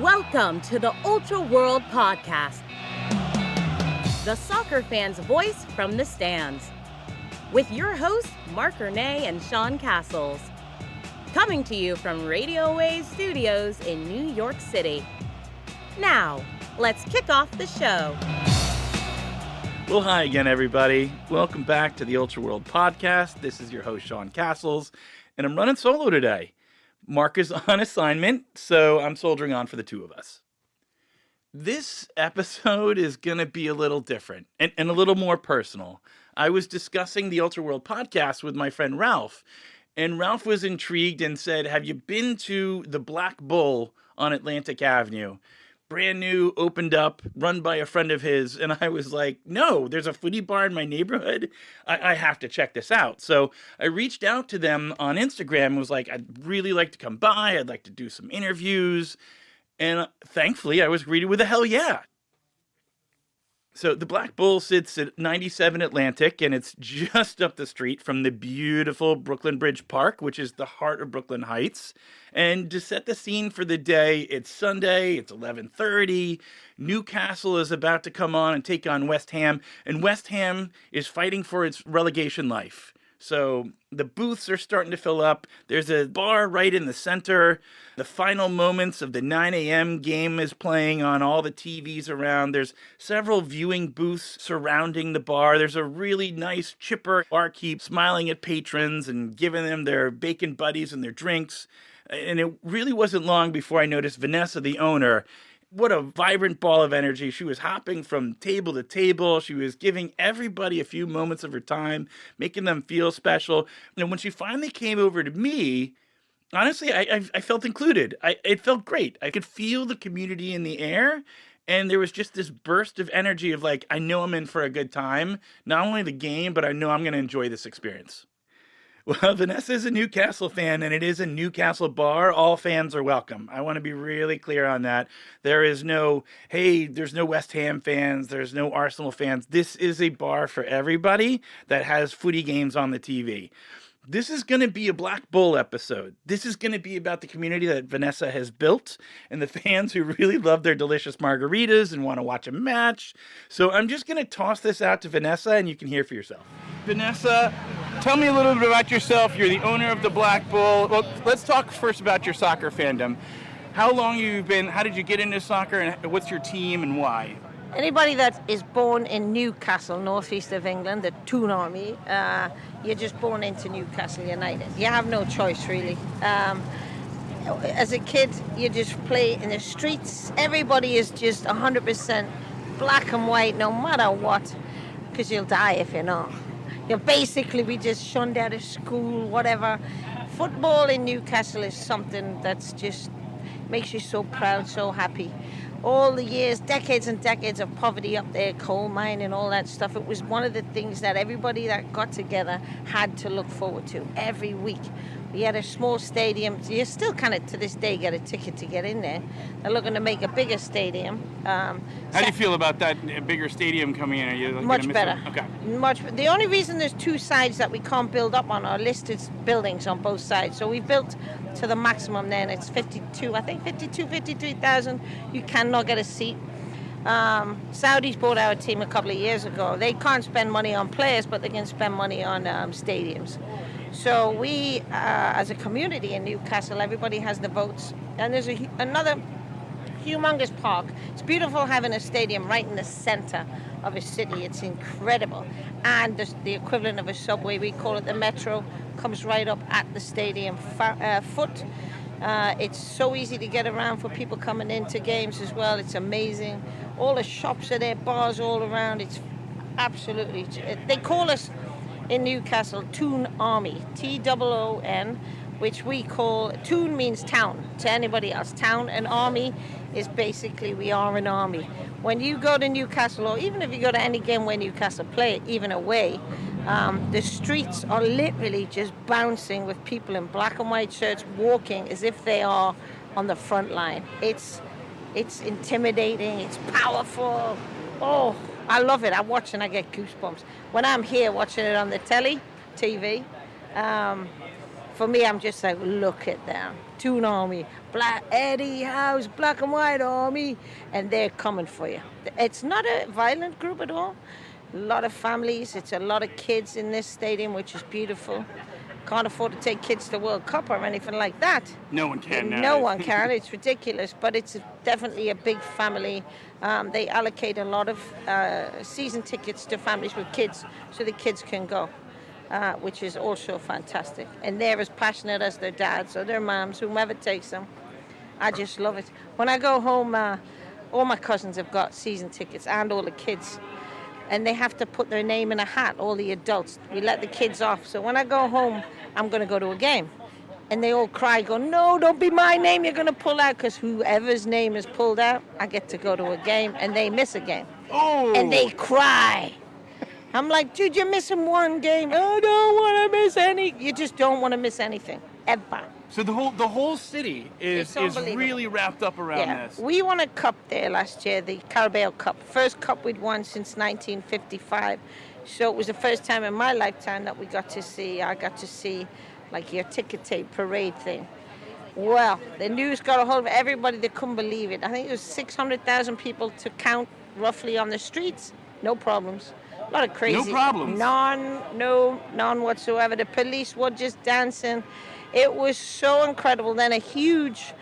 Welcome to the Ultra World Podcast, the soccer fan's voice from the stands, with your hosts, Marc and Sean Castles, coming to you from Radio Waves Studios in New York City. Now, let's kick off the show. Well, hi again, everybody. Welcome back to the Ultra World Podcast. This is your host, Sean Castles, and I'm running solo today. Marc is on assignment, so I'm soldiering on for the two of us. This episode is going to be a little different and a little more personal. I was discussing the Ultra World Podcast with my friend Ralph, and Ralph was intrigued and said, have you been to the Black Bull on Atlantic Avenue? Brand new, opened up, run by a friend of his. And I was like, no, there's a footy bar in my neighborhood. I have to check this out. So I reached out to them on Instagram and was like, I'd really like to come by. I'd like to do some interviews. And thankfully, I was greeted with a hell yeah. So the Black Bull sits at 97 Atlantic, and it's just up the street from the beautiful Brooklyn Bridge Park, which is the heart of Brooklyn Heights. And to set the scene for the day, it's Sunday, it's 11:30. Newcastle is about to come on and take on West Ham, and West Ham is fighting for its relegation life. So the booths are starting to fill up. There's a bar right in the center. The final moments of the 9 a.m. game is playing on all the TVs around. There's several viewing booths surrounding the bar. There's a really nice, chipper barkeep smiling at patrons and giving them their bacon buddies and their drinks. And it really wasn't long before I noticed Vanessa, the owner. What a vibrant ball of energy. She was hopping from table to table. She was giving everybody a few moments of her time, making them feel special. And when she finally came over to me, honestly, I felt included. It felt great. I could feel the community in the air. And there was just this burst of energy of like, I know I'm in for a good time. Not only the game, but I know I'm going to enjoy this experience. Well, Vanessa is a Newcastle fan, and it is a Newcastle bar. All fans are welcome. I want to be really clear on that. There's no West Ham fans. There's no Arsenal fans. This is a bar for everybody that has footy games on the TV. This is going to be a Black Bull episode. This is going to be about the community that Vanessa has built and the fans who really love their delicious margaritas and want to watch a match. So I'm just going to toss this out to Vanessa, and you can hear for yourself. Vanessa, tell me a little bit about yourself. You're the owner of the Black Bull. Well, let's talk first about your soccer fandom. How long you've been, how did you get into soccer, and what's your team and why? Anybody that is born in Newcastle, northeast of England, the Toon Army, you're just born into Newcastle United. You have no choice, really. As a kid, you just play in the streets. Everybody is just 100% black and white, no matter what, because you'll die if you're not. You'll basically be just shunned out of school, whatever. Football in Newcastle is something that's just makes you so proud, so happy. All the years, decades and decades of poverty up there, coal mine and all that stuff, it was one of the things that everybody that got together had to look forward to every week. We had a small stadium. You still kind of, to this day, get a ticket to get in there. They're looking to make a bigger stadium. How do you feel about that bigger stadium coming in? Are you much better. Okay. The only reason there's two sides that we can't build up on are listed buildings on both sides. So we built to the maximum then. It's 53,000. You cannot get a seat. Saudis bought our team a couple of years ago. They can't spend money on players, but they can spend money on stadiums. So we, as a community in Newcastle, everybody has the votes. And there's another humongous park. It's beautiful having a stadium right in the center of a city. It's incredible. And the equivalent of a subway, we call it the metro, comes right up at the stadium foot. It's so easy to get around for people coming into games as well. It's amazing. All the shops are there, bars all around. It's absolutely, they call us in Newcastle Toon Army, Toon, which we call, Toon means town to anybody else. Town and army is basically, we are an army. When you go to Newcastle, or even if you go to any game where Newcastle play, even away, the streets are literally just bouncing with people in black and white shirts walking as if they are on the front line. It's intimidating, it's powerful. Oh, I love it. I watch and I get goosebumps. When I'm here watching it on the TV, For me, I'm just like, look at them. Toon Army, Black Eddie House, Black and White Army, and they're coming for you. It's not a violent group at all. A lot of families. It's a lot of kids in this stadium, which is beautiful. Can't afford to take kids to World Cup or anything like that. No one can now. No one can. It's ridiculous, but it's definitely a big family. They allocate a lot of season tickets to families with kids so the kids can go, which is also fantastic. And they're as passionate as their dads or their moms, whomever takes them. I just love it. When I go home, all my cousins have got season tickets and all the kids. And they have to put their name in a hat, all the adults. We let the kids off. So when I go home, I'm going to go to a game. And they all cry, go, no, don't be my name, you're going to pull out. Because whoever's name is pulled out, I get to go to a game, and they miss a game. Oh. And they cry. I'm like, dude, you're missing one game. I don't want to miss any. You just don't want to miss anything, ever. So the whole city is really wrapped up around this. We won a cup there last year, the Carabao Cup. First cup we'd won since 1955. So it was the first time in my lifetime that I got to see like your ticket tape parade thing. Well, the news got a hold of everybody. They couldn't believe it. I think it was 600,000 people to count roughly on the streets. No problems. A lot of crazy. No problems? None whatsoever. The police were just dancing. It was so incredible. Then a huge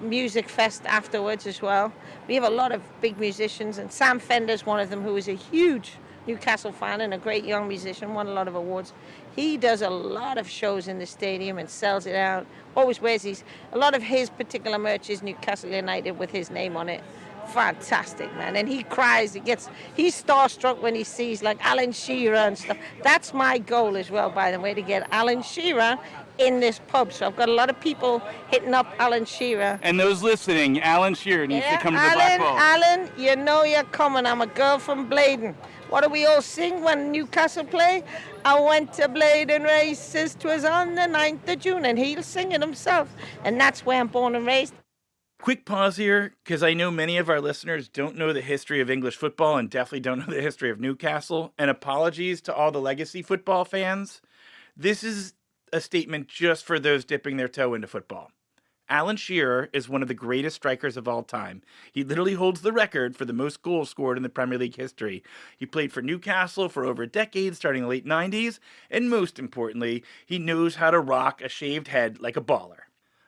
music fest afterwards as well. We have a lot of big musicians, and Sam Fender's one of them, who is a huge Newcastle fan and a great young musician, won a lot of awards. He does a lot of shows in the stadium and sells it out. Always wears a lot of his particular merch is Newcastle United with his name on it. Fantastic, man. And he cries. He's starstruck when he sees like Alan Shearer and stuff. That's my goal as well, by the way, to get Alan Shearer in this pub. So I've got a lot of people hitting up Alan Shearer. And those listening, Alan Shearer needs to come to the Black Bull. Alan, you know you're coming. I'm a girl from Bladen. What do we all sing when Newcastle play? I went to Bladen races, 'twas on the 9th of June, and he'll sing it himself. And that's where I'm born and raised. Quick pause here, because I know many of our listeners don't know the history of English football and definitely don't know the history of Newcastle. And apologies to all the legacy football fans. This is a statement just for those dipping their toe into football. Alan Shearer is one of the greatest strikers of all time. He literally holds the record for the most goals scored in the Premier League history. He played for Newcastle for over a decade, starting in the late 90s. And most importantly, he knows how to rock a shaved head like a baller.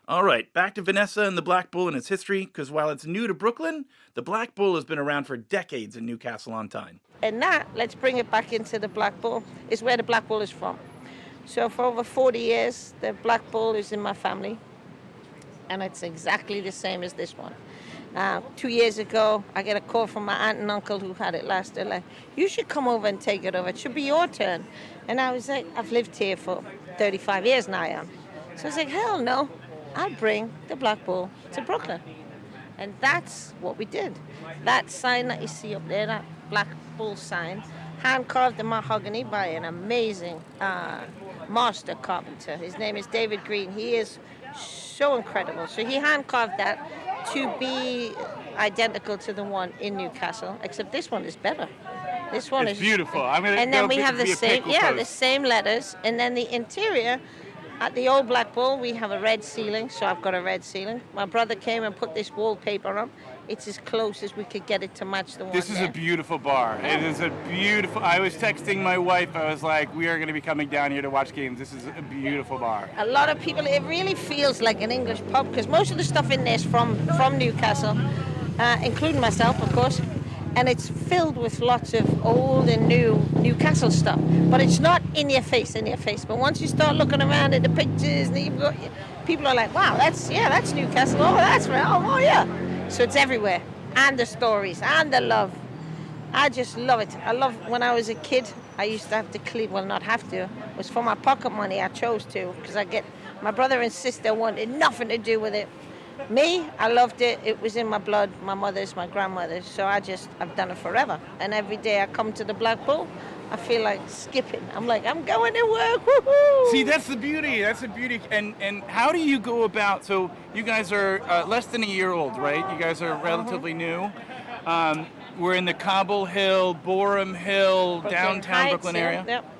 All right, back to Vanessa and the Black Bull and its history, because while it's new to Brooklyn, the Black Bull has been around for decades in Newcastle on Tyne. And now, let's bring it back into the Black Bull, is where the Black Bull is from. So for over 40 years, the Black Bull is in my family, and it's exactly the same as this one. 2 years ago, I get a call from my aunt and uncle who had it last. They're like, you should come over and take it over. It should be your turn. And I was like, I've lived here for 35 years now, I am. So I was like, hell no. I'll bring the Black Bull to Brooklyn. And that's what we did. That sign that you see up there, that Black Bull sign, hand-carved in mahogany by an amazing master carpenter. His name is David Green. He is so incredible. So he hand-carved that to be identical to the one in Newcastle, except this one is better. This one is beautiful. And then we have the same letters, and then the interior. At the old Black Bull, we have a red ceiling, so I've got a red ceiling. My brother came and put this wallpaper on. It's as close as we could get it to match the one This is a beautiful bar. Yeah. It is a beautiful... I was texting my wife. I was like, we are going to be coming down here to watch games. This is a beautiful bar. A lot of people... It really feels like an English pub, because most of the stuff in there is from Newcastle, including myself, of course. And it's filled with lots of old and new Newcastle stuff. But it's not in your face. But once you start looking around at the pictures, and people are like, wow, that's Newcastle. Oh, that's right. Oh, yeah. So it's everywhere. And the stories, and the love. I just love it. I love, when I was a kid, I used to have to clean, well, not have to. It was for my pocket money. I chose to, because my brother and sister wanted nothing to do with it. Me, I loved it. It was in my blood, my mother's, my grandmother's. So I've done it forever. And every day I come to the Black Bull, I feel like skipping. I'm like, I'm going to work, woohoo! See, that's the beauty. And how do you go about, so you guys are less than a year old, right? You guys are relatively new. We're in the Cobble Hill, Borum Hill, downtown Brooklyn area. Yep.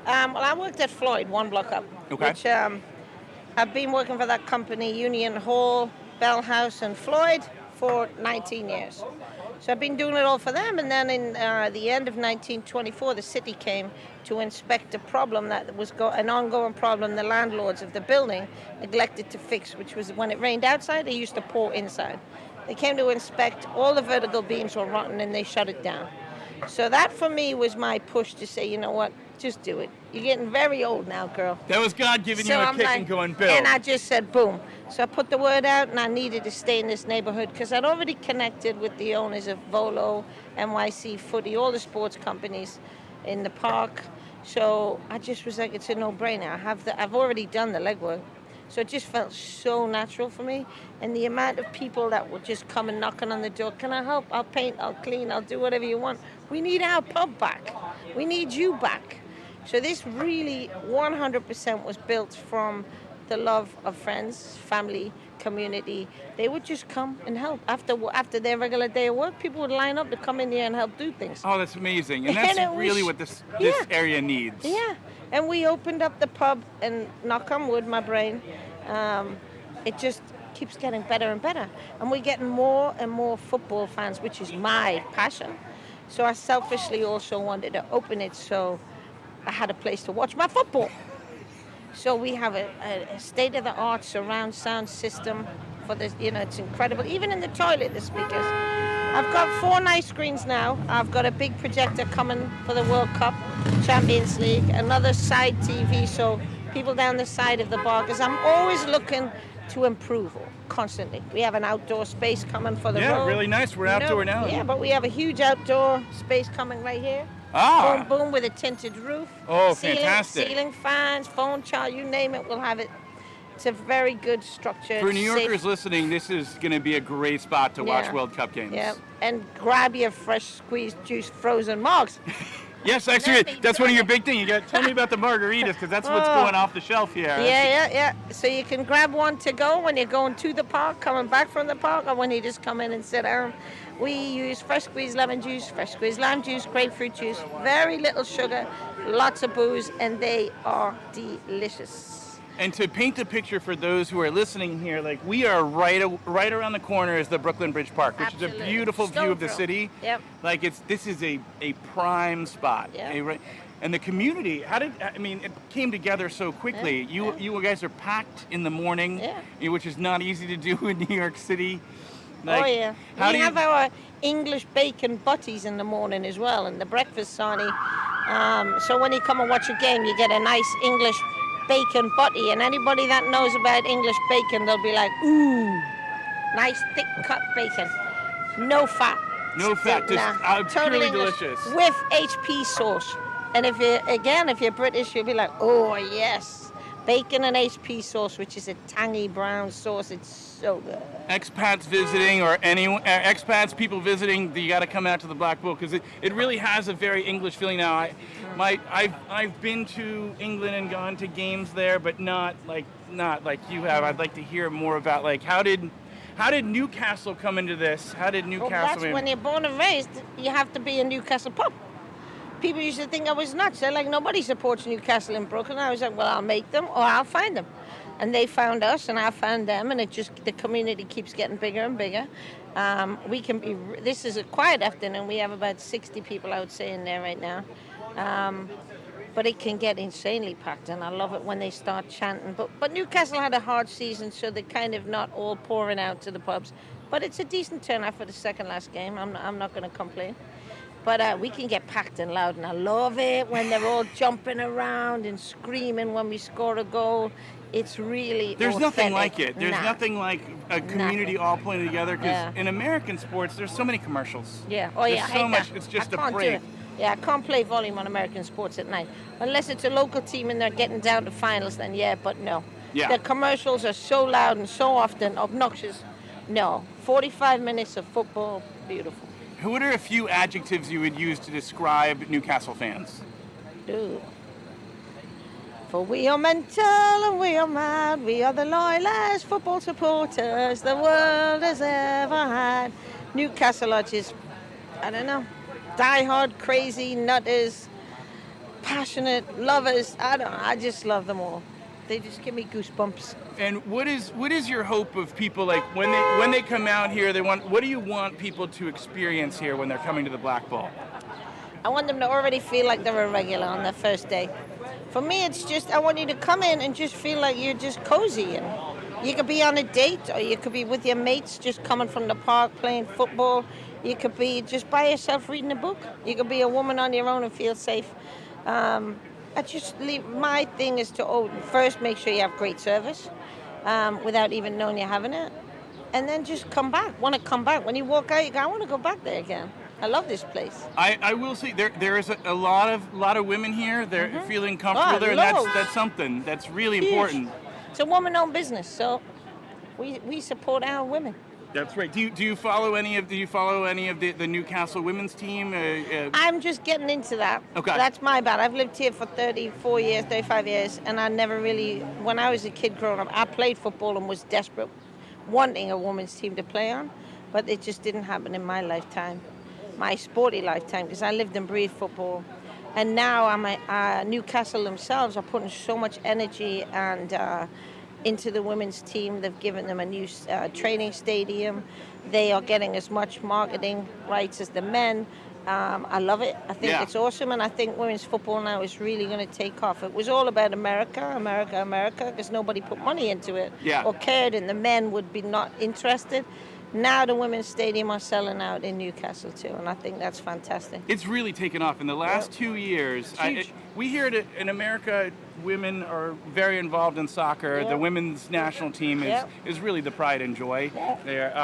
Well, I worked at Floyd, one block up. Okay. Which I've been working for that company, Union Hall, Bell House, and Floyd for 19 years. So I've been doing it all for them, and then in the end of 1924, the city came to inspect a problem that was an ongoing problem the landlords of the building neglected to fix, which was when it rained outside, they used to pour inside. They came to inspect, all the vertical beams were rotten, and they shut it down. So that, for me, was my push to say, you know what, just do it. You're getting very old now, girl. That was God giving you a I'm kick like, and going, build. And I just said, boom. So I put the word out, and I needed to stay in this neighborhood because I'd already connected with the owners of Volo, NYC Footy, all the sports companies in the park. So I just was like, it's a no-brainer. I've already done the legwork. So it just felt so natural for me. And the amount of people that would just come and knocking on the door, can I help? I'll paint, I'll clean, I'll do whatever you want. We need our pub back. We need you back. So this really 100% was built from the love of friends, family, community. They would just come and help. After their regular day of work, people would line up to come in here and help do things. Oh, that's amazing. And that's really what this area needs. Yeah. And we opened up the pub, and knock on wood, my brain, it just keeps getting better and better. And we're getting more and more football fans, which is my passion. So I selfishly also wanted to open it so I had a place to watch my football. So we have a state-of-the-art surround sound system for this. It's incredible. Even in the toilet, the speakers. I've got 4 nice screens now. I've got a big projector coming for the World Cup, Champions League, another side TV, so people down the side of the bar, because I'm always looking to improve constantly. We have an outdoor space coming for the road. Yeah, really nice. We're outdoor now. Yeah, but we have a huge outdoor space coming right here. Ah. Boom, boom, with a tinted roof. Oh, fantastic. Ceiling fans, phone charge, you name it, we'll have it. It's a very good structure. For New Yorkers listening, this is going to be a great spot to watch World Cup games. Yeah, and grab your fresh squeezed juice frozen Marcs. Yes, actually, that's one of your big things. You got tell me about the margaritas, because that's what's going off the shelf here. Yeah. So you can grab one to go when you're going to the park, coming back from the park, or when you just come in and sit down. We use fresh squeezed lemon juice, fresh squeezed lime juice, grapefruit juice, very little sugar, lots of booze, and they are delicious. And to paint the picture for those who are listening here, like we are right around the corner is the Brooklyn Bridge Park, which is a beautiful view of the city. Yep. Like this is a prime spot. Yep. And the community, it came together so quickly. You guys are packed in the morning, which is not easy to do in New York City. Like, we have our English bacon butties in the morning as well, and the breakfast sarnie. So when you come and watch a game, you get a nice English bacon butty, and anybody that knows about English bacon, they'll be like, ooh, nice thick cut bacon, no fat, just totally purely delicious with HP sauce. And if you're British, you'll be like, oh yes, bacon and HP sauce, which is a tangy brown sauce. It's so good. Expats visiting people visiting, you got to come out to the Black Bull, because it really has a very English feeling now. I've been to England and gone to games there, but not like you have. I'd like to hear more about how did Newcastle come into this? How did Newcastle? When you're born and raised, you have to be a Newcastle pub. People used to think I was nuts. They're like, nobody supports Newcastle in Brooklyn. I was like, well, I'll make them or I'll find them. And they found us, and I found them, and the community keeps getting bigger and bigger. This is a quiet afternoon. We have about 60 people, I would say, in there right now. But it can get insanely packed, and I love it when they start chanting. But Newcastle had a hard season, so they're kind of not all pouring out to the pubs. But it's a decent turnout for the second last game. I'm not going to complain. But we can get packed and loud, and I love it when they're all jumping around and screaming when we score a goal. It's really There's authentic. nothing like it. There's nothing like a community all playing together, because in American sports, there's so many commercials. Yeah. There's so much. It's just a break. Yeah, I can't play volume on American sports at night. Unless it's a local team and they're getting down to finals, then but no. Yeah. The commercials are so loud and so often obnoxious. No. 45 minutes of football, beautiful. What are a few adjectives you would use to describe Newcastle fans? Dude. For we are mental and we are mad. We are the loyalest football supporters the world has ever had. Newcastle are just, I don't know, die-hard, crazy nutters. passionate lovers. I just love them all. They just give me goosebumps. And what is your hope of people, like when they come out here? What do you want people to experience here when they're coming to the Black Ball? I want them to already feel like they're a regular on their first day. For me, it's just I want you to come in and just feel like you're just cozy. And you could be on a date, or you could be with your mates just coming from the park playing football. You could be just by yourself reading a book. You could be a woman on your own and feel safe. My thing is to first make sure you have great service without even knowing you're having it. And then just come back. Want to come back. When you walk out, you go, I want to go back there again. I love this place. I will say there is a lot of women here. They're feeling comfortable there, and that's something that's really important. It's a woman-owned business, so we support our women. That's right. Do you follow any of the Newcastle women's team? I'm just getting into that. Okay. That's my bad. I've lived here for 35 years, and I never really, when I was a kid growing up, I played football and was desperate, wanting a women's team to play on, but it just didn't happen in my lifetime, my sporty lifetime, because I lived and breathed football. And now Newcastle themselves are putting so much energy and into the women's team. They've given them a new training stadium. They are getting as much marketing rights as the men. I love it. I think it's awesome, and I think women's football now is really going to take off. It was all about America, because nobody put money into it or cared, and the men would be not interested. Now the women's stadium are selling out in Newcastle too, and I think that's fantastic. It's really taken off in the last 2 years. We hear that in America, women are very involved in soccer. Yep. The women's national team is really the pride and joy there.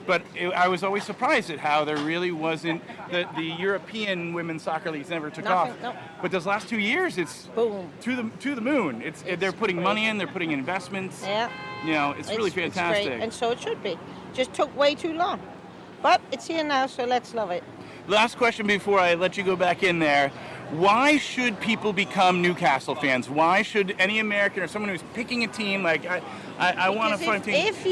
But I was always surprised at how there really wasn't the European women's soccer leagues never took off. No. But those last 2 years, it's boom to the moon. They're putting money in. They're putting in investments. Yeah. It's really fantastic. It's great, and so it should be. Just took way too long, but it's here now, so let's love it. Last question before I let you go back in there. Why should people become Newcastle fans? Why should any American or someone who's picking a team, like I want to find a team? If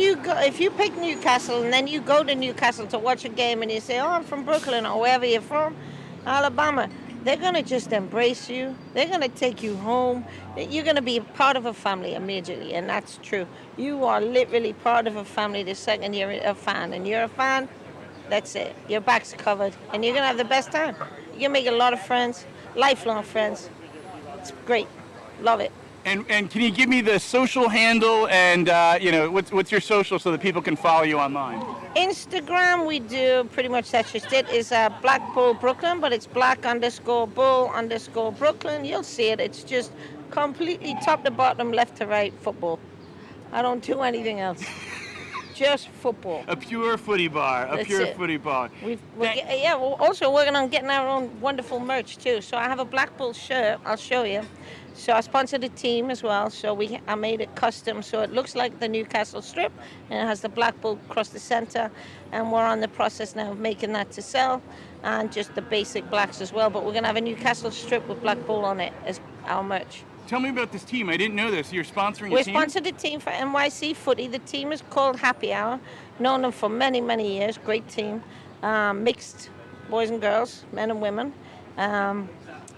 you pick Newcastle and then you go to Newcastle to watch a game and you say, oh, I'm from Brooklyn or wherever you're from, Alabama, they're going to just embrace you. They're going to take you home. You're going to be part of a family immediately, and that's true. You are literally part of a family the second you're a fan. And you're a fan, that's it. Your back's covered, and you're going to have the best time. You're going to make a lot of friends, lifelong friends. It's great. Love it. And can you give me the social handle and, what's your social so that people can follow you online? Instagram, we do pretty much that's just it. It's Black Bull Brooklyn, but it's black_bull_Brooklyn. You'll see it. It's just completely top to bottom, left to right football. I don't do anything else. Just football. A pure footy bar. Footy bar. We're also working on getting our own wonderful merch too. So I have a Black Bull shirt. I'll show you. So I sponsored a team as well. So I made it custom. So it looks like the Newcastle strip, and it has the Black Bull across the center. And we're on the process now of making that to sell, and just the basic blacks as well. But we're gonna have a Newcastle strip with Black Bull on it as our merch. Tell me about this team. I didn't know this. You're sponsoring We're a team? sponsored a team for NYC Footy. The team is called Happy Hour. Known them for many, many years. Great team. Mixed boys and girls, men and women.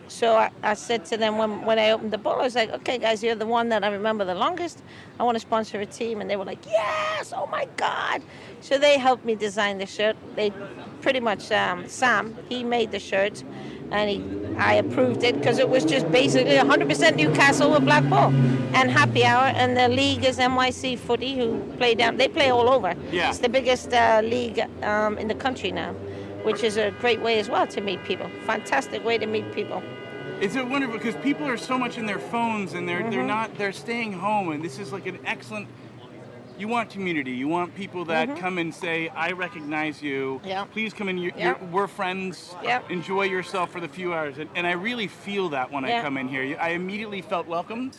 So I said to them when I opened the ball, I was like, okay, guys, you're the one that I remember the longest. I want to sponsor a team. And they were like, yes, oh, my God. So they helped me design the shirt. They pretty much, Sam, he made the shirt. And I approved it because it was just basically 100% Newcastle with Black Bull and Happy Hour. And the league is NYC Footy, who they play all over. Yeah. It's the biggest league in the country now, which is a great way as well to meet people. Fantastic way to meet people. It's wonderful because people are so much in their phones and they're staying home, and this is like an excellent. You want community. You want people that come and say, I recognize you. Yeah. Please come in. We're friends. Yeah. Enjoy yourself for the few hours. And I really feel that when I come in here. I immediately felt welcomed.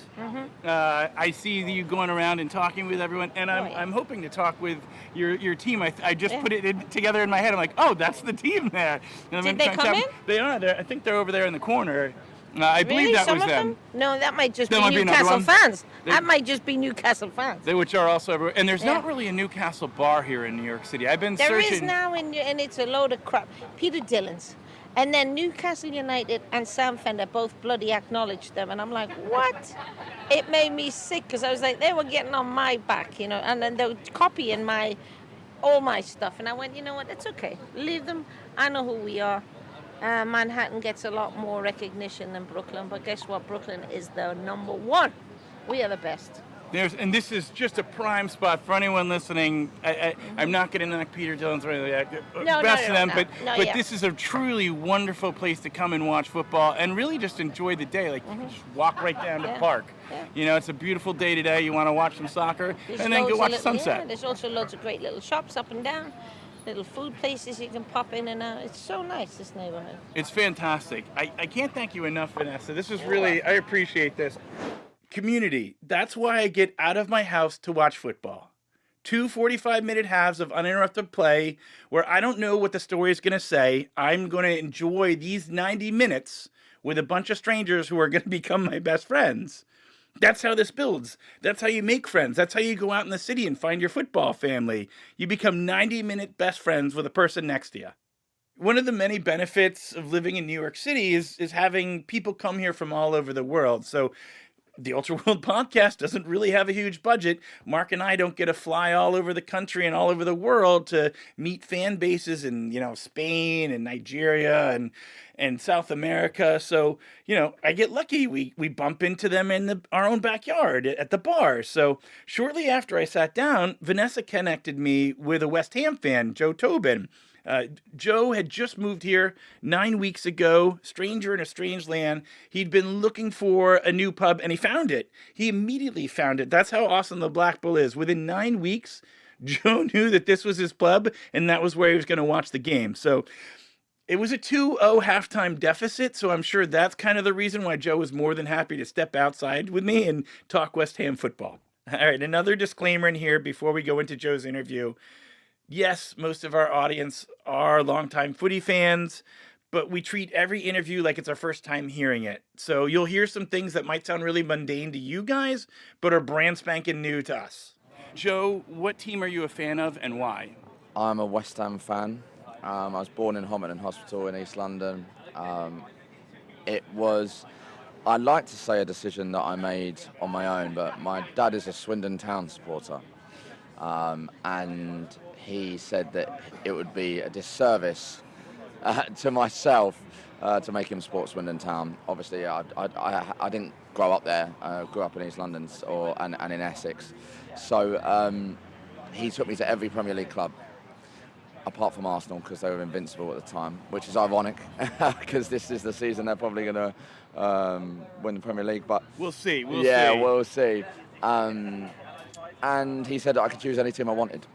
I see you going around and talking with everyone. And I'm hoping to talk with your team. I just put it together in my head. I'm like, oh, that's the team there. And Did they come in? They are. I think they're over there in the corner. I believe that Some was of them. No, that might just That be might be another Newcastle one. fans. That might just be Newcastle fans. Which are also everywhere. And there's not Yeah. really a Newcastle bar here in New York City. I've been There searching. is now, and it's a load of crap. Peter Dillon's. And then Newcastle United and Sam Fender both bloody acknowledged them. And I'm like, what? It made me sick because I was like, they were getting on my back, and then they were copying all my stuff. And I went, you know what, it's okay. Leave them. I know who we are. Manhattan gets a lot more recognition than Brooklyn. But guess what? Brooklyn is the number one. We are the best. And this is just a prime spot for anyone listening. I'm not going to knock Peter Dillon's or anything like that. Best of them, but this is a truly wonderful place to come and watch football and really just enjoy the day. Like, you can just walk right down to the park. Yeah. It's a beautiful day today. You want to watch some soccer and then go watch sunset. Yeah, there's also loads of great little shops up and down, little food places you can pop in and out. It's so nice, this neighborhood. It's fantastic. I can't thank you enough, Vanessa. This is really, I appreciate this. Community. That's why I get out of my house to watch football. 2 45-minute halves of uninterrupted play where I don't know what the story is going to say. I'm going to enjoy these 90 minutes with a bunch of strangers who are going to become my best friends. That's how this builds. That's how you make friends. That's how you go out in the city and find your football family. You become 90-minute best friends with a person next to you. One of the many benefits of living in New York City is having people come here from all over the world. So the Ultra World podcast doesn't really have a huge budget. Marc and I don't get to fly all over the country and all over the world to meet fan bases in, Spain and Nigeria and South America. So, I get lucky. We bump into them in our own backyard at the bar. So shortly after I sat down, Vanessa connected me with a West Ham fan, Joe Tobin. Joe had just moved here 9 weeks ago, stranger in a strange land. He'd been looking for a new pub, and he found it. He immediately found it. That's how awesome the Black Bull is. Within 9 weeks, Joe knew that this was his pub, and that was where he was going to watch the game. So it was a 2-0 halftime deficit, so I'm sure that's kind of the reason why Joe was more than happy to step outside with me and talk West Ham football. All right, another disclaimer in here before we go into Joe's interview. Yes, most of our audience are longtime footy fans, but we treat every interview like it's our first time hearing it. So you'll hear some things that might sound really mundane to you guys, but are brand spanking new to us. Joe, what team are you a fan of and why? I'm a West Ham fan. I was born in Homerton Hospital in East London. It was, I'd like to say, a decision that I made on my own, but my dad is a Swindon Town supporter. And he said that it would be a disservice to myself to make him support Swindon Town. Obviously, I didn't grow up there. I grew up in East London and in Essex. So he took me to every Premier League club, apart from Arsenal, because they were invincible at the time, which is ironic, because this is the season they're probably going to win the Premier League. But we'll see. We'll see. And he said that I could choose any team I wanted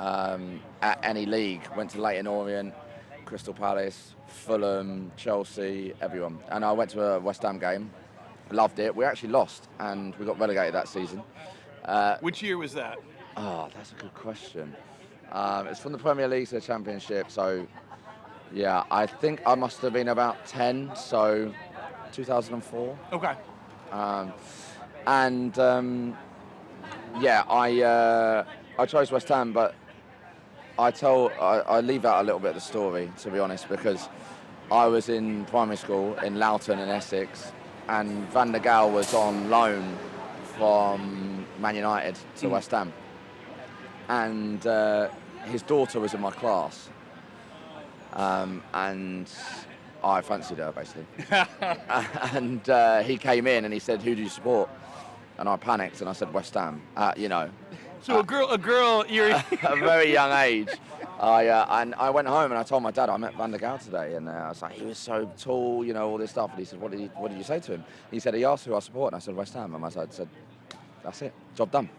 at any league. Went to Leyton Orient, Crystal Palace, Fulham, Chelsea, everyone. And I went to a West Ham game, loved it. We actually lost and we got relegated that season. Which year was that? Oh, that's a good question. It's from the Premier League to the Championship. So, yeah, I think I must have been about 10, so 2004. Okay. Yeah, I chose West Ham, but I leave out a little bit of the story, to be honest, because I was in primary school in Loughton in Essex, and Van der Gaal was on loan from Man United to West Ham, and his daughter was in my class, and I fancied her basically, and he came in and he said, "Who do you support?" And I panicked and I said West Ham, So a girl, you're at a very young age. And I went home and I told my dad I met Van der Gaal today, and I was like, he was so tall, all this stuff. And he said, what did you say to him? He said he asked who I support, and I said West Ham. And my dad said, that's it, job done.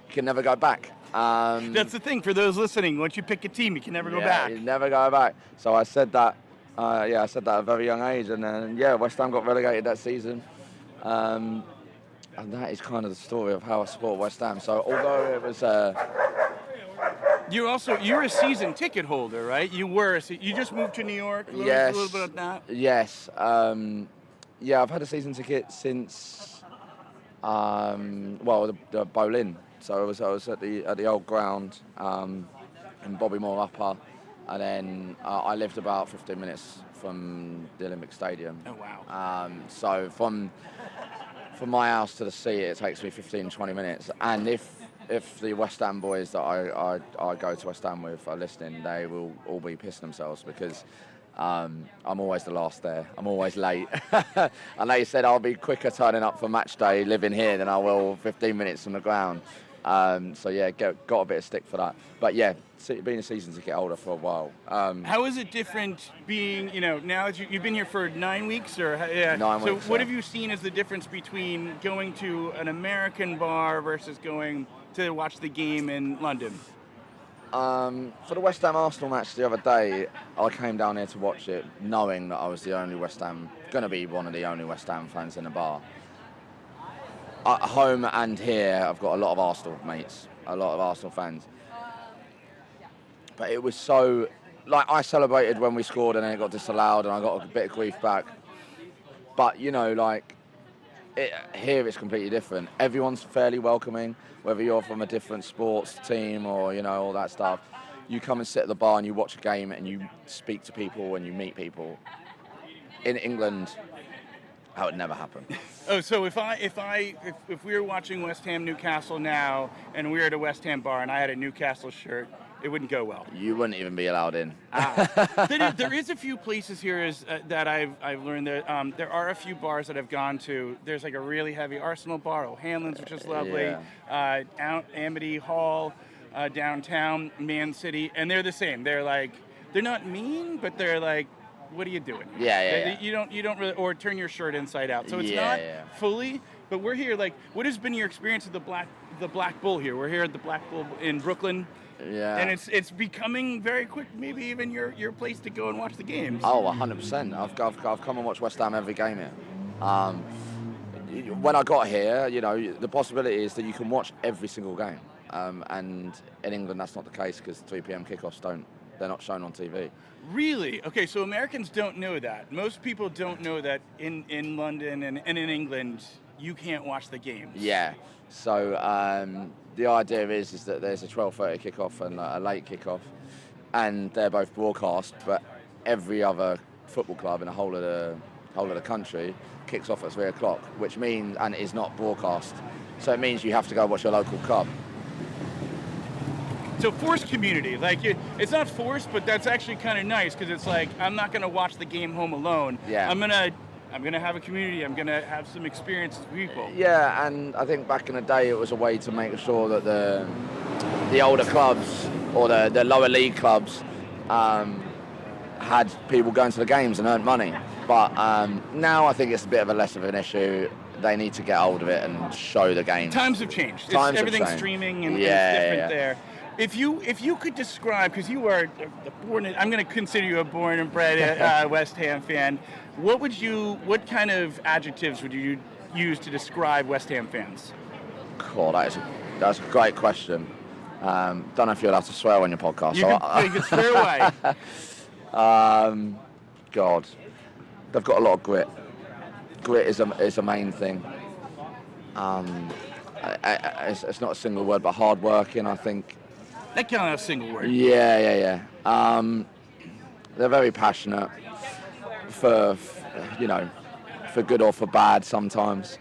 You can never go back. That's the thing for those listening. Once you pick a team, you can never go back. You never go back. So I said that. I said that at a very young age, and then West Ham got relegated that season. And that is kind of the story of how I support West Ham. So although it was... You're a season ticket holder, right? You just moved to New York. Yes. A little bit of that. Yes. I've had a season ticket since, the Boleyn. So I was at the old ground in Bobby Moore Upper, and then I lived about 15 minutes from the Olympic Stadium. Oh, wow. So from my house to the sea, it takes me 15, 20 minutes. And if the West Ham boys that I go to West Ham with are listening, they will all be pissing themselves because I'm always the last there. I'm always late. And they said I'll be quicker turning up for match day living here than I will 15 minutes from the ground. So yeah, got a bit of stick for that. But yeah, being a season ticket holder for a while. How is it different being, now that you've been here for 9 weeks or 9 so weeks, what yeah. have you seen as the difference between going to an American bar versus going to watch the game in London? For the West Ham Arsenal match the other day, I came down here to watch it knowing that I was going to be one of the only West Ham fans in the bar. At home and here, I've got a lot of Arsenal mates, a lot of Arsenal fans. But it was so, I celebrated when we scored and then it got disallowed and I got a bit of grief back. But, here it's completely different. Everyone's fairly welcoming, whether you're from a different sports team or, all that stuff. You come and sit at the bar and you watch a game and you speak to people and you meet people. In England, that would never happen. Oh, so if we were watching West Ham Newcastle now and we were at a West Ham bar and I had a Newcastle shirt, it wouldn't go well. You wouldn't even be allowed in. There is a few places here that I've learned that there are a few bars that I've gone to. There's like a really heavy Arsenal bar, O'Hanlon's, which is lovely. Out Amity Hall, downtown Man City, and they're the same. They're not mean, but they're like, what are you doing? Yeah. You don't really, or turn your shirt inside out. So it's not fully. But we're here. What has been your experience of the Black Bull here? We're here at the Black Bull in Brooklyn. Yeah. And it's becoming very quick, maybe even your place to go and watch the games. Oh, 100%. I've come and watched West Ham every game here. When I got here, the possibility is that you can watch every single game. And in England, that's not the case because 3 p.m. kickoffs they're not shown on TV. Really? Okay, so Americans don't know that. Most people don't know that in London and in England, you can't watch the games. Yeah. So the idea is that there's a 12:30 kickoff and a late kickoff, and they're both broadcast. But every other football club in the whole of the country kicks off at 3 o'clock, which means and is not broadcast. So it means you have to go watch your local club. So forced community, it's not forced, but that's actually kind of nice because it's I'm not going to watch the game home alone. Yeah. I'm gonna have a community. I'm gonna have some experience with people. Yeah, and I think back in the day it was a way to make sure that the older clubs or the lower league clubs had people going to the games and earned money. But now I think it's a bit of a less of an issue. They need to get hold of it and show the games. Times have changed. Everything's streaming and it's different there. If you could describe, because you are I'm going to consider you a born and bred West Ham fan. What kind of adjectives would you use to describe West Ham fans? Cool, that's a great question. Don't know if you'll have to swear on your podcast. You can swear away. God, they've got a lot of grit. Grit is a main thing. It's not a single word, but hard working, I think. That kind of a single word. Yeah. They're very passionate for good or for bad sometimes.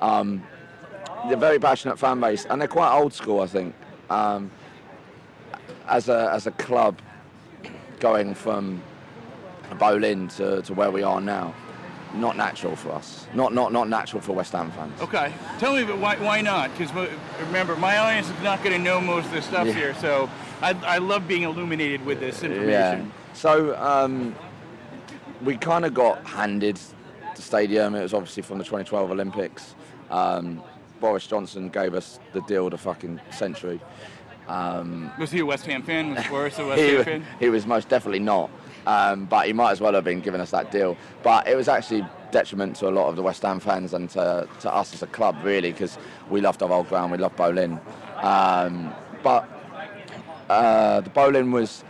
They're very passionate fan base, and they're quite old school, I think. As a club, going from Boleyn to where we are now, not natural for us. Not natural for West Ham fans. Okay. Tell me, but why not? Because remember, my audience is not going to know most of this stuff here, so I love being illuminated with this information. Yeah. So we kind of got handed the stadium. It was obviously from the 2012 Olympics. Boris Johnson gave us the deal of the fucking century. Was he a West Ham fan? Was Boris a West Ham fan? He was most definitely not. But he might as well have been giving us that deal. But it was actually detriment to a lot of the West Ham fans and to us as a club, really, because we loved our old ground, we loved Boleyn. But the Boleyn was,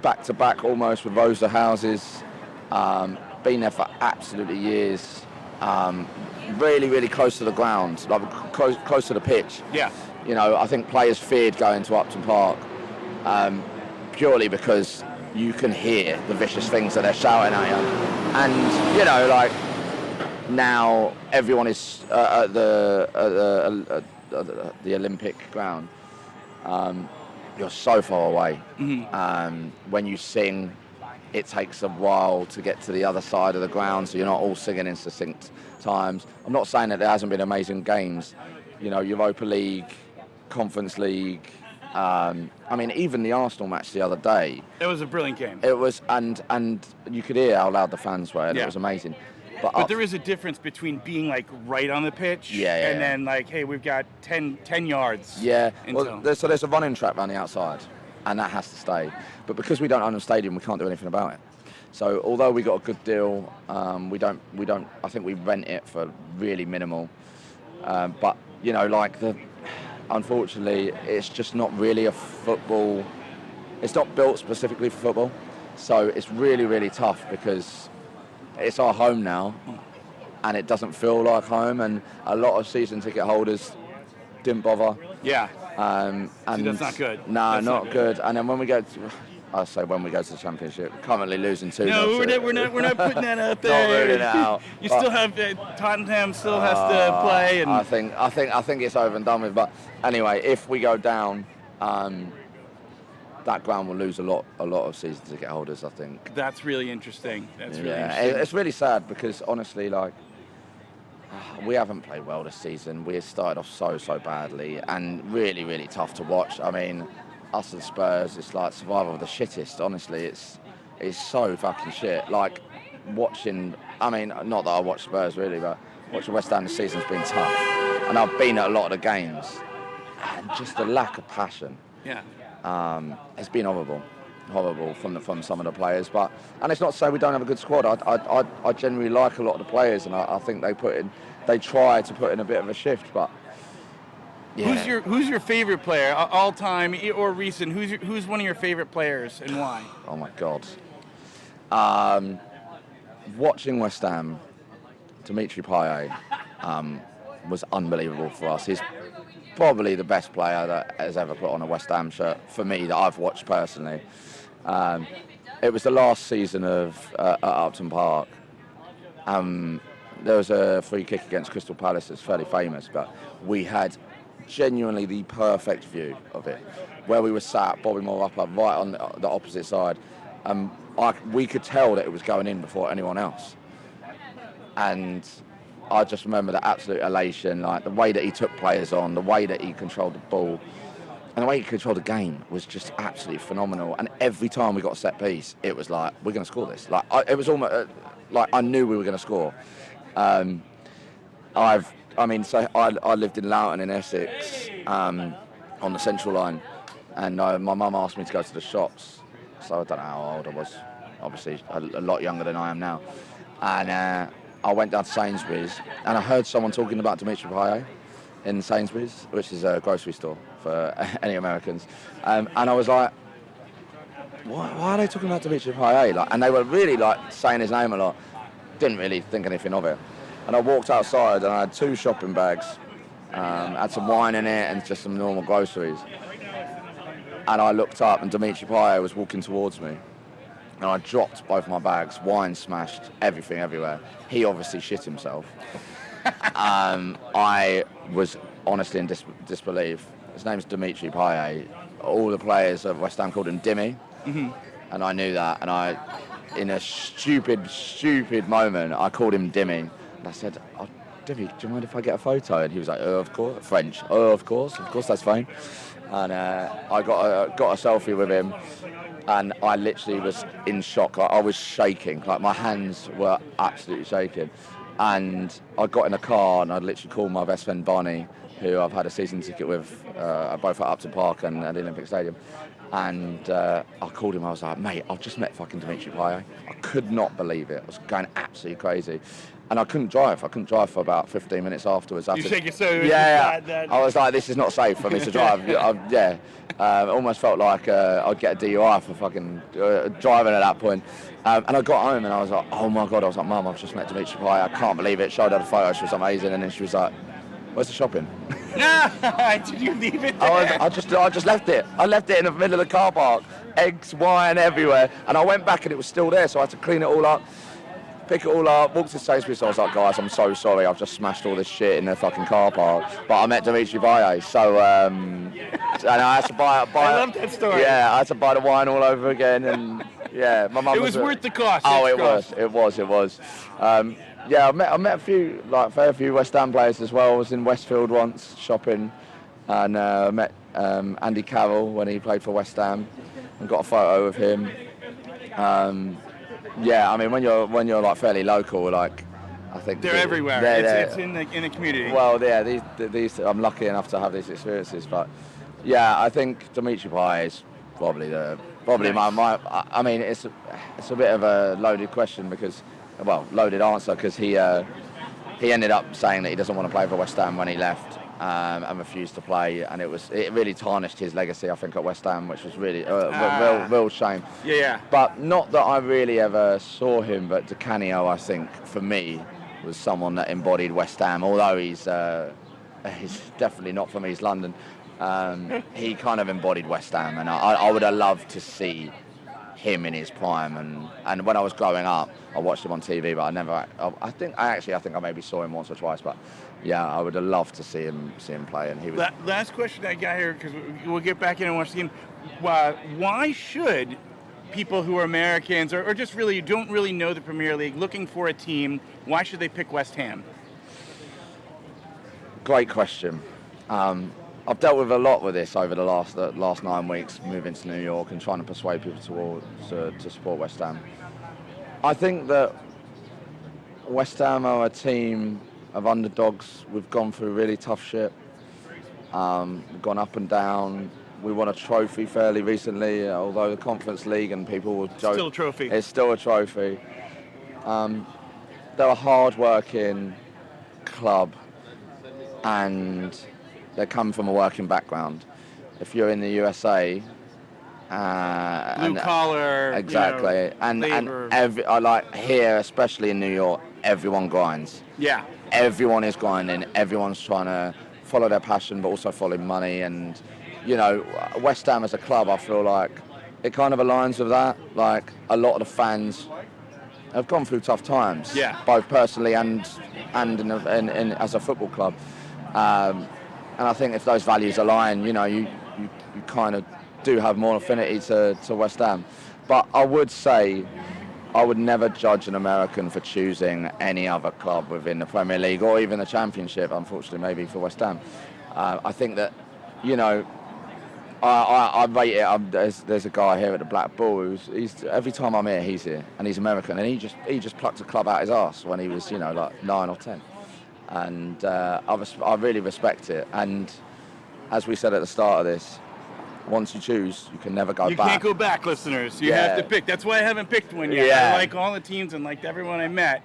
back to back almost with rows of houses. Been there for absolutely years. Really, really close to the ground, close to the pitch. Yeah. I think players feared going to Upton Park. purely because you can hear the vicious things that they're shouting at you. And, you know, like, now everyone is at the Olympic ground. You're so far away. When you sing, it takes a while to get to the other side of the ground, so you're not all singing in succinct times. I'm not saying that there hasn't been amazing games. You know, Europa League, Conference League. I mean, even the Arsenal match the other day. It was a brilliant game. It was, and you could hear how loud the fans were, and it was amazing. But there is a difference between being like right on the pitch and then like, hey, we've got 10 yards. Yeah, well, there's a running track around the outside, and that has to stay. But because we don't own a stadium, we can't do anything about it. So although we got a good deal, we don't. I think we rent it for really minimal. But you know, like unfortunately, it's just not really a football. It's not built specifically for football, so it's really, really tough because it's our home now, and it doesn't feel like home. And a lot of season ticket holders didn't bother. Yeah. And that's not good. No, that's not good. And then when we go to the Championship, currently losing 2-0. No, we're not putting that out there. Not rooting it out. You still have Tottenham still has to play, and I think it's over and done with. But anyway, if we go down, that ground will lose a lot of season ticket holders, I think. That's really interesting. Interesting. It's really sad because honestly, like, we haven't played well this season. We started off so badly and really, really tough to watch. I mean, us and Spurs, it's like survival of the shittest. Honestly, it's so fucking shit. Like watching. I mean, not that I watch Spurs really, but watching West Ham this season's been tough. And I've been at a lot of the games, and just the lack of passion. Yeah. It's been horrible from some of the players, and it's not to say we don't have a good squad. I generally like a lot of the players, and I think they try to put in a bit of a shift, but yeah. Who's your favorite player all time or recent? Who's one of your favorite players and why? Oh my God. Watching West Ham, Dimitri Payet was unbelievable for us. He's probably the best player that has ever put on a West Ham shirt for me that I've watched personally. It was the last season at Upton Park. There was a free kick against Crystal Palace that's fairly famous, but we had genuinely the perfect view of it. Where we were sat, Bobby Moore up right on the opposite side. We could tell that it was going in before anyone else. And I just remember the absolute elation, like the way that he took players on, the way that he controlled the ball, and the way he controlled the game was just absolutely phenomenal. And every time we got a set piece, it was like, we're going to score this. Like it was almost like I knew we were going to score. I lived in Loughton in Essex on the Central Line, and my mum asked me to go to the shops. So I don't know how old I was, obviously a lot younger than I am now. And I went down to Sainsbury's and I heard someone talking about Dimitri Payet in Sainsbury's, which is a grocery store for any Americans. And I was like, why are they talking about Dimitri Payet? Like, and they were really like saying his name a lot. Didn't really think anything of it. And I walked outside and I had 2 shopping bags, had some wine in it and just some normal groceries. And I looked up and Dimitri Payet was walking towards me. And I dropped both my bags, wine smashed, everything everywhere. He obviously shit himself. I was honestly in disbelief. His name's Dimitri Payet. All the players of West Ham called him Dimmy. Mm-hmm. And I knew that. And in a stupid moment, I called him Dimmy. And I said, Dimmy, do you mind if I get a photo? And he was like, oh, of course. French. Oh, of course, that's fine. And I got a selfie with him. And I literally was in shock. I was shaking. Like my hands were absolutely shaking. And I got in a car and I literally called my best friend Barney, who I've had a season ticket with, both at Upton Park and at the Olympic Stadium. And I called him. I was like, mate, I've just met fucking Dimitri Payet. I could not believe it. I was going absolutely crazy. And I couldn't drive. I couldn't drive for about 15 minutes afterwards. You shake your soul. Yeah. I was like, this is not safe for me to drive. It almost felt like I'd get a DUI for fucking driving at that point. And I got home and I was like, oh my God. I was like, Mum, I've just met Dimitri Payet. I can't believe it. Showed her the photo. She was amazing. And then she was like, where's the shopping? Did you leave it there? I just left it. I left it in the middle of the car park. eggs, wine everywhere. And I went back and it was still there, so I had to clean it all up, pick it all up, walked to Sainsbury's. I was like, guys, I'm so sorry, I've just smashed all this shit in the fucking car park. But I met Dimitri Payet, so and I had to buy. I love that story. Yeah, I had to buy the wine all over again, and yeah, my mum. It was worth the cost. Oh, it was. Yeah, I met a fair few West Ham players as well. I was in Westfield once shopping, and met Andy Carroll when he played for West Ham, and got a photo of him. Yeah, I mean when you're like fairly local, like I think they're everywhere. It's in the community. Well, yeah, these I'm lucky enough to have these experiences, but yeah, I think Dimitri Payet is probably my. I mean, it's a bit of a loaded question loaded answer because he ended up saying that he doesn't want to play for West Ham when he left and refused to play, and it really tarnished his legacy, I think, at West Ham, which was really a real shame. Yeah. But not that I really ever saw him, but Di Canio, I think, for me, was someone that embodied West Ham, although he's definitely not from East London. He kind of embodied West Ham, and I would have loved to see him in his prime. And when I was growing up, I watched him on TV, but I think I maybe saw him once or twice. But yeah, I would have loved to see him play. And he was. Last question I got here, because we'll get back in and watch the game. Why should people who are Americans or just really don't really know the Premier League looking for a team, why should they pick West Ham? Great question. I've dealt with a lot with this over the last 9 weeks, moving to New York and trying to persuade people to support West Ham. I think that West Ham are a team of underdogs. We've gone through really tough shit. We've gone up and down. We won a trophy fairly recently, although the Conference League and people will joke. Still a trophy. It's still a trophy. They're a hard-working club, and they come from a working background. If you're in the USA, blue collar, exactly, and I like here, especially in New York, everyone grinds. Yeah, everyone is grinding. Everyone's trying to follow their passion, but also follow money. And West Ham as a club, I feel like it kind of aligns with that. Like a lot of the fans have gone through tough times, both personally and as a football club. And I think if those values align, you kind of do have more affinity to West Ham. But I would say I would never judge an American for choosing any other club within the Premier League or even the Championship, unfortunately, maybe for West Ham. I think that, I rate it. There's a guy here at the Black Bull he's every time I'm here, he's here, and he's American, and he just plucked a club out his arse when he was, like 9 or 10. And I really respect it. And as we said at the start of this, once you choose, you can never go back. You can't go back, listeners. You have to pick. That's why I haven't picked one yet. Yeah. I like all the teams and liked everyone I met.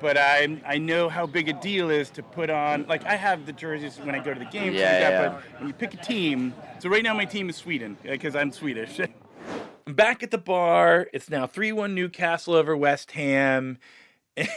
But I know how big a deal it is to put on. Like, I have the jerseys when I go to the games. But when you pick a team. So right now my team is Sweden, because I'm Swedish. I'm back at the bar. It's now 3-1 Newcastle over West Ham.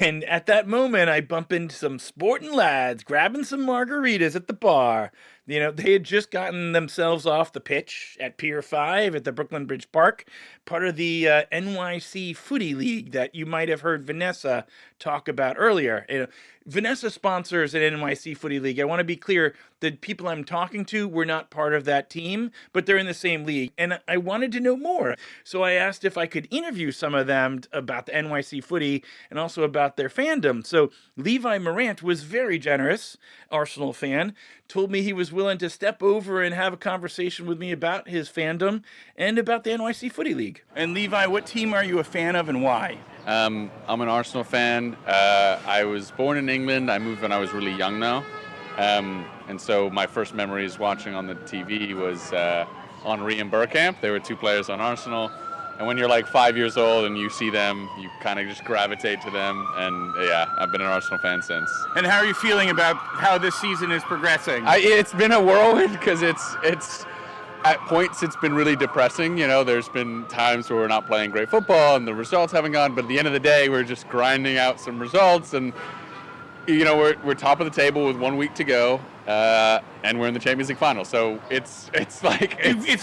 And at that moment, I bump into some sporting lads grabbing some margaritas at the bar. They had just gotten themselves off the pitch at Pier 5 at the Brooklyn Bridge Park, part of the NYC Footy League that you might have heard Vanessa talk about earlier. Vanessa sponsors an NYC Footy League. I want to be clear, the people I'm talking to were not part of that team, but they're in the same league. And I wanted to know more. So I asked if I could interview some of them about the NYC Footy and also about their fandom. So Levi Morant was very generous, Arsenal fan, told me he was willing to step over and have a conversation with me about his fandom and about the NYC Footy League. And Levi, what team are you a fan of and why? I'm an Arsenal fan. I was born in England. I moved when I was really young now. And so my first memories watching on the TV was Henry and Bergkamp. They were two players on Arsenal. And when you're like 5 years old and you see them, you kind of just gravitate to them. And yeah, I've been an Arsenal fan since. And how are you feeling about how this season is progressing? It's been a whirlwind because it's at points it's been really depressing. There's been times where we're not playing great football and the results haven't gone. But at the end of the day, we're just grinding out some results. And we're top of the table with 1 week to go, and we're in the Champions League final. So it's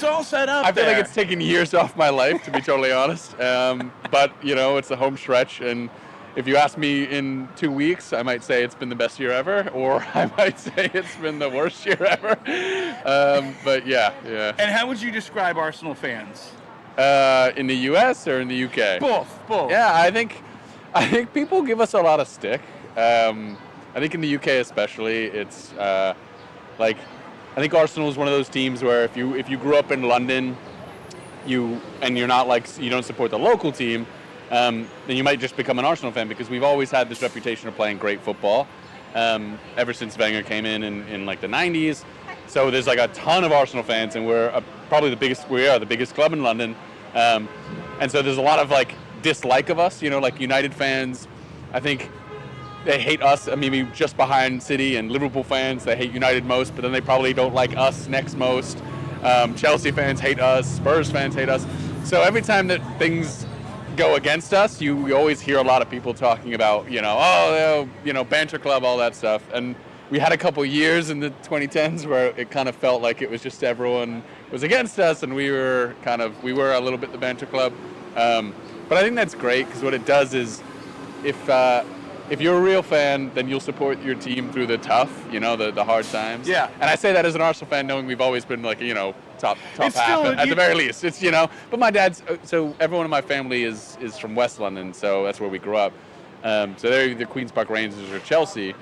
all set up. I feel like it's taken years off my life, to be totally honest. But it's the home stretch, and if you ask me in 2 weeks, I might say it's been the best year ever, or I might say it's been the worst year ever. But yeah. And how would you describe Arsenal fans? In the U.S. or in the U.K.? Both. Yeah, I think people give us a lot of stick. I think in the UK especially, it's I think Arsenal is one of those teams where if you grew up in London, you're not you don't support the local team, then you might just become an Arsenal fan, because we've always had this reputation of playing great football ever since Wenger came in like the 90s. So there's like a ton of Arsenal fans, and we're probably the biggest club in London, and so there's a lot of like dislike of us. Like United fans, I think they hate us. I mean, we're just behind City, and Liverpool fans, they hate United most, but then they probably don't like us next most. Chelsea fans hate us. Spurs fans hate us. So every time that things go against us, you always hear a lot of people talking about, banter club, all that stuff. And we had a couple years in the 2010s where it kind of felt like it was just everyone was against us, and we were a little bit the banter club. But I think that's great, because what it does is, if you're a real fan, then you'll support your team through the tough, the hard times. Yeah. And I say that as an Arsenal fan, knowing we've always been like, top It's half still, at the very least. It's, but my dad's, so everyone in my family is from West London, so that's where we grew up. So they're either Queen's Park Rangers or Chelsea.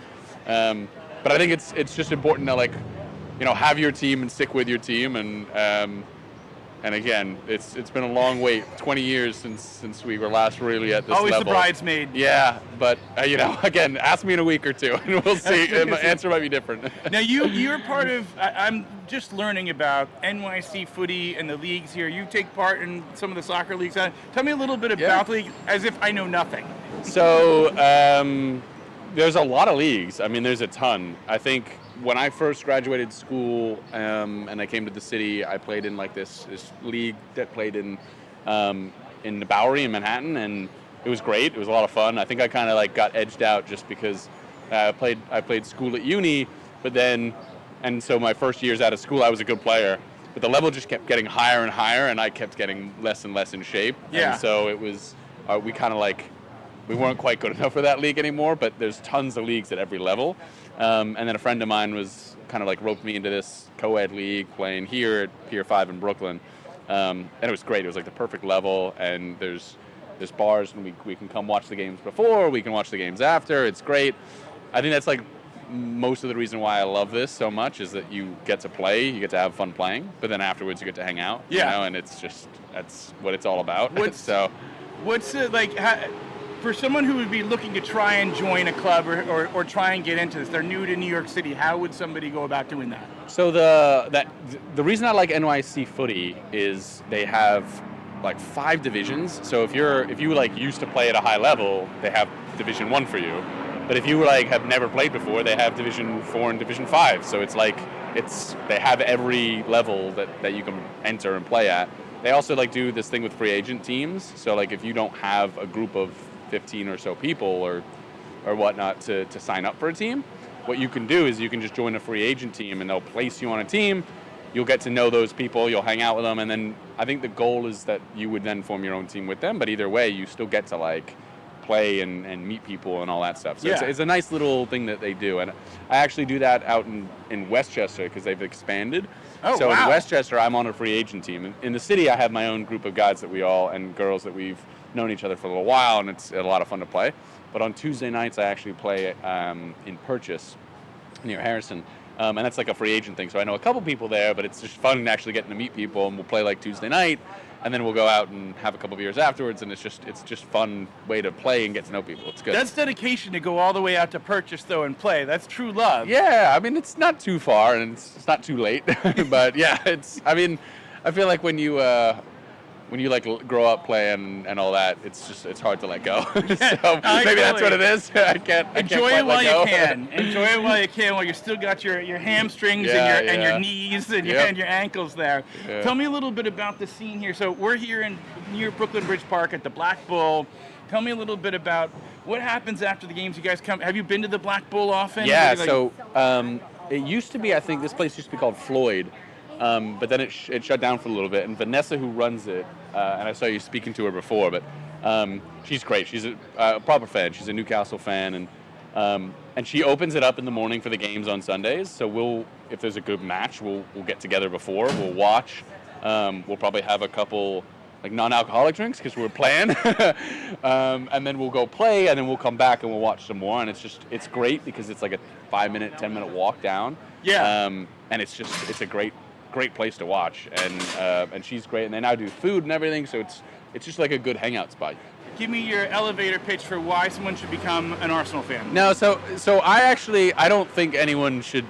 But I think it's just important to have your team and stick with your team, and again, it's been a long wait, 20 years since we were last really at this Always level. the bridesmaid. Yeah, but again, ask me in a week or two, and we'll see. My answer might be different. Now you're part of. I'm just learning about NYC Footy and the leagues here. You take part in some of the soccer leagues. Tell me a little bit about the league, as if I know nothing. So there's a lot of leagues. I mean, there's a ton. I think when I first graduated school and I came to the city, I played in like this league that played in the Bowery in Manhattan, and it was great. It was a lot of fun. I think I kind of got edged out just because I played school at uni, and so my first years out of school, I was a good player, but the level just kept getting higher and higher, and I kept getting less and less in shape. Yeah. And so it was we weren't quite good enough for that league anymore, but there's tons of leagues at every level. And then a friend of mine was kind of roped me into this co-ed league playing here at Pier 5 in Brooklyn. And it was great. It was the perfect level, and there's bars, and we can come watch the games before, we can watch the games after. It's great. I think that's most of the reason why I love this so much, is that you get to play, you get to have fun playing, but then afterwards you get to hang out. Yeah. And that's what it's all about. What's it like? For someone who would be looking to try and join a club or try and get into this, they're new to New York City, how would somebody go about doing that? So the reason I like NYC Footy is they have 5 divisions. So if you used to play at a high level, they have Division 1 for you. But if you have never played before, they have Division 4 and Division 5. So they have every level that you can enter and play at. They also do this thing with free agent teams. So if you don't have a group of 15 or so people or whatnot to sign up for a team, what you can do is you can just join a free agent team, and they'll place you on a team. You'll get to know those people, you'll hang out with them, and then I think the goal is that you would then form your own team with them. But either way, you still get to play and meet people and all that stuff. So it's a nice little thing that they do, and I actually do that out in Westchester because they've expanded. Oh, so wow. In Westchester, I'm on a free agent team. In the city, I have my own group of guys and girls that we've known each other for a little while, and it's a lot of fun to play. But on Tuesday nights, I actually play in Purchase near Harrison, and that's a free agent thing. So I know a couple people there, but it's just fun actually getting to meet people, and we'll play Tuesday night, and then we'll go out and have a couple beers afterwards, and it's just fun way to play and get to know people. It's good. That's dedication to go all the way out to Purchase, though, and play. That's true love. Yeah, I mean, it's not too far, and it's not too late, but yeah, I feel like when you when you like grow up playing and all that, it's hard to let go. So maybe totally. that's what it is. I can't Enjoy quite it while let go. you can. Enjoy it while you can, while you still got your hamstrings and your knees and your ankles there. Yeah. Tell me a little bit about the scene here. So we're here near Brooklyn Bridge Park at the Black Bull. Tell me a little bit about what happens after the games. You guys come. Have you been to the Black Bull often? Yeah. So it used to be. I think this place used to be called Floyd. But then it shut down for a little bit, and Vanessa, who runs it, and I saw you speaking to her before, but she's great. She's a proper fan. She's a Newcastle fan, and she opens it up in the morning for the games on Sundays. So if there's a good match, we'll get together before. We'll watch. We'll probably have a couple like non-alcoholic drinks because we're playing, and then we'll go play, and then we'll come back and we'll watch some more. And it's great because it's like a 5-minute, 10-minute walk down. Yeah. And it's a great place to watch, and she's great, and they now do food and everything, so it's just like a good hangout spot. Give me your elevator pitch for why someone should become an Arsenal fan. No, so I don't think anyone should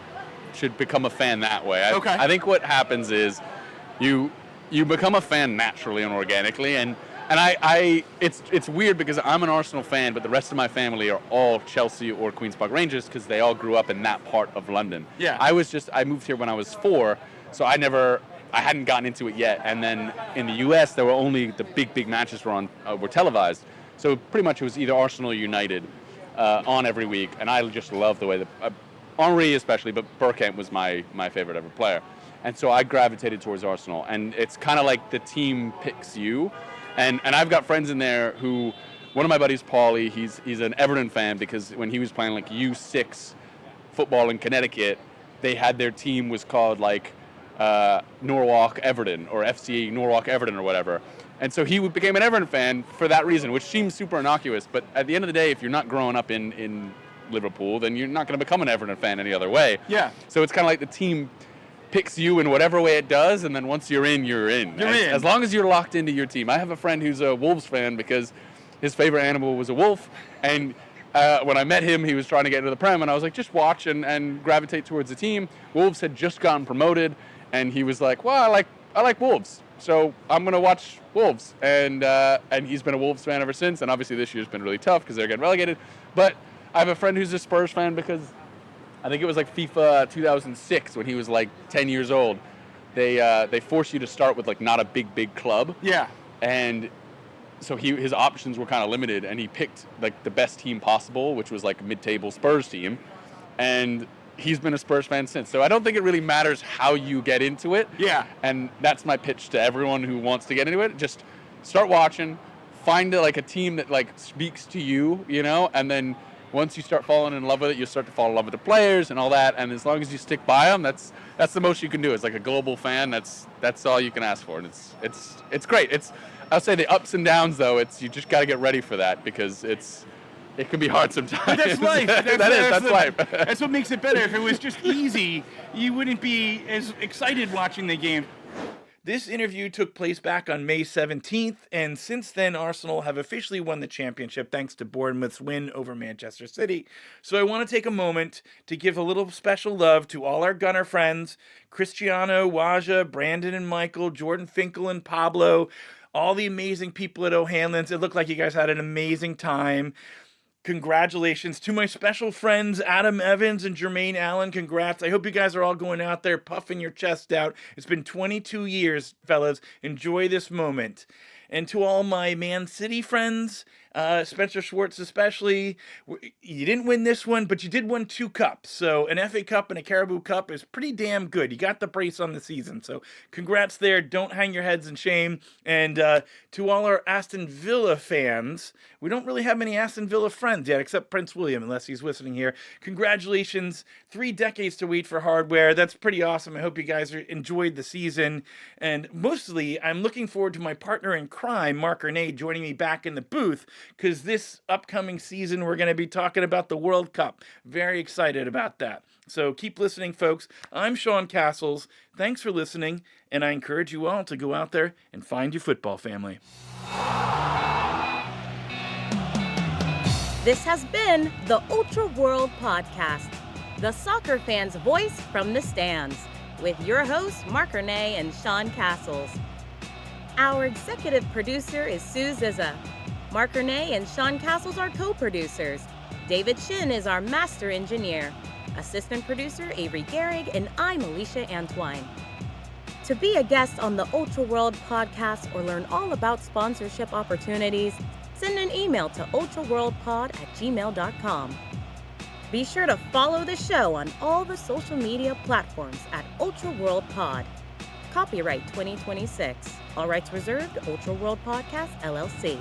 become a fan that way. Okay. I think what happens is you become a fan naturally and organically, and it's weird because I'm an Arsenal fan, but the rest of my family are all Chelsea or Queen's Park Rangers because they all grew up in that part of London. Yeah. I moved here when I was 4. So I hadn't gotten into it yet, and then in the U.S. there were only the big matches were televised. So pretty much it was either Arsenal or United on every week, and I just loved the way that Henry especially, but Bergkamp was my favorite ever player, and so I gravitated towards Arsenal, and it's kind of like the team picks you, and I've got friends in there who, one of my buddies, Paulie, he's an Everton fan because when he was playing like U6 football in Connecticut, they had their team was called like Norwalk Everton or FC Norwalk Everton or whatever. And so he became an Everton fan for that reason, which seems super innocuous. But at the end of the day, if you're not growing up in Liverpool, then you're not going to become an Everton fan any other way. Yeah. So it's kind of like the team picks you in whatever way it does, and then once you're in, you're in. As long as you're locked into your team. I have a friend who's a Wolves fan because his favorite animal was a wolf, and when I met him, he was trying to get into the Prem, and I was like, just watch and gravitate towards the team. Wolves had just gotten promoted, and he was like, well, I like Wolves, so I'm going to watch Wolves. And he's been a Wolves fan ever since, and obviously this year's been really tough because they're getting relegated. But I have a friend who's a Spurs fan because I think it was like FIFA 2006 when he was like 10 years old. They force you to start with like not a big club. Yeah. And so his options were kind of limited, and he picked like the best team possible, which was like a mid-table Spurs team, and he's been a Spurs fan since. So I don't think it really matters how you get into it. Yeah. And that's my pitch to everyone who wants to get into it. Just start watching, find like a team that like speaks to you, you know, and then once you start falling in love with it, you start to fall in love with the players and all that. And as long as you stick by them, that's the most you can do. It's like a global fan. That's all you can ask for, and it's great. I'll say the ups and downs though. You just got to get ready for that because it can be hard sometimes. But that's life. That's life. That's what makes it better. If it was just easy, you wouldn't be as excited watching the game. This interview took place back on May 17th, and since then, Arsenal have officially won the championship thanks to Bournemouth's win over Manchester City. So I want to take a moment to give a little special love to all our Gunner friends, Cristiano, Waja, Brandon and Michael, Jordan Finkel and Pablo, all the amazing people at O'Hanlon's. It looked like you guys had an amazing time. Congratulations to my special friends, Adam Evans and Jermaine Allen. Congrats. I hope you guys are all going out there puffing your chest out. It's been 22 years, fellas. Enjoy this moment. And to all my Man City friends, Spencer Schwartz especially, you didn't win this one, but you did win 2 cups. So an FA Cup and a Carabao Cup is pretty damn good. You got the brace on the season. So congrats there. Don't hang your heads in shame. And to all our Aston Villa fans, we don't really have many Aston Villa friends yet, except Prince William, unless he's listening here. Congratulations. 3 decades to wait for hardware. That's pretty awesome. I hope you guys enjoyed the season. And mostly, I'm looking forward to my partner in crime, Marc, joining me back in the booth, because this upcoming season, we're going to be talking about the World Cup. Very excited about that. So keep listening, folks. I'm Sean Castles. Thanks for listening, and I encourage you all to go out there and find your football family. This has been the Ultra World Podcast, the soccer fan's voice from the stands, with your hosts, Marc and Sean Castles. Our executive producer is Sue Zizza. Marc and Sean Castles are co-producers. David Shin is our master engineer. Assistant producer Avery Gehrig, and I'm Alicia Antwine. To be a guest on the Ultra World podcast or learn all about sponsorship opportunities, send an email to ultraworldpod@gmail.com. Be sure to follow the show on all the social media platforms at Ultra World Pod. Copyright 2026. All rights reserved, Ultra World Podcast, LLC.